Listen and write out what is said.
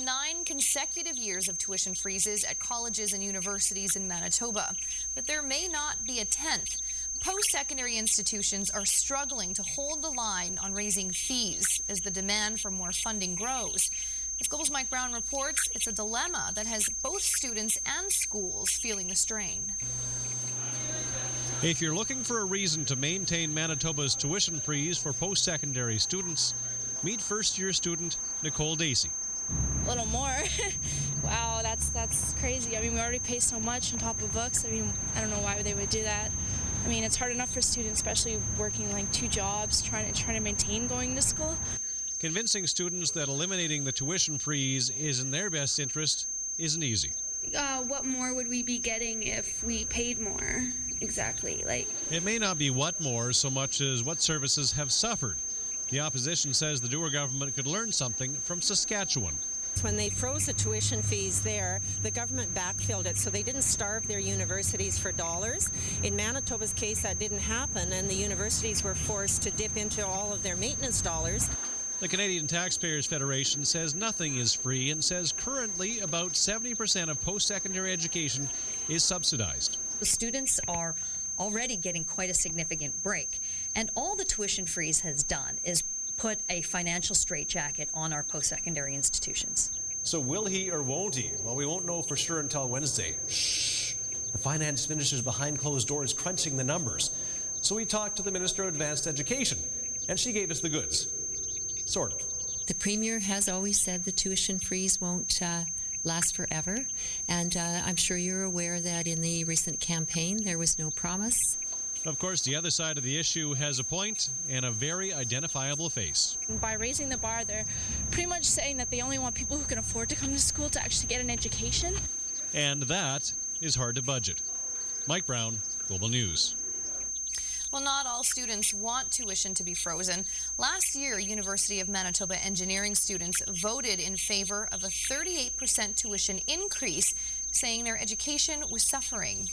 been 9 consecutive years of tuition freezes at colleges and universities in Manitoba, but there may not be a 10th. Post-secondary institutions are struggling to hold the line on raising fees as the demand for more funding grows. As Global's Mike Brown reports, it's a dilemma that has both students and schools feeling the strain. If you're looking for a reason to maintain Manitoba's tuition freeze for post-secondary students, meet first-year student Nicole Dacey. A little more. Wow, that's crazy. I mean, we already pay so much on top of books. I mean, I don't know why they would do that. I mean, it's hard enough for students, especially working like 2 jobs, trying to maintain going to school. Convincing students that eliminating the tuition freeze is in their best interest isn't easy. What more would we be getting if we paid more? Exactly. It may not be what more so much as what services have suffered. The opposition says the Doer government could learn something from Saskatchewan. When they froze the tuition fees there, the government backfilled it so they didn't starve their universities for dollars. In Manitoba's case, that didn't happen, and the universities were forced to dip into all of their maintenance dollars. The Canadian Taxpayers Federation says nothing is free and says currently about 70% of post-secondary education is subsidized. The students are already getting quite a significant break, and all the tuition freeze has done is put a financial straitjacket on our post-secondary institutions. So will he or won't he? Well, we won't know for sure until Wednesday. Shh. The finance minister's behind closed doors crunching the numbers. So we talked to the Minister of Advanced Education, and she gave us the goods. Sort of. The Premier has always said the tuition freeze won't last forever, and I'm sure you're aware that in the recent campaign there was no promise. Of course, the other side of the issue has a point and a very identifiable face. By raising the bar, they're pretty much saying that they only want people who can afford to come to school to actually get an education. And that is hard to budget. Mike Brown, Global News. Well, not all students want tuition to be frozen. Last year, University of Manitoba engineering students voted in favor of a 38% tuition increase, saying their education was suffering.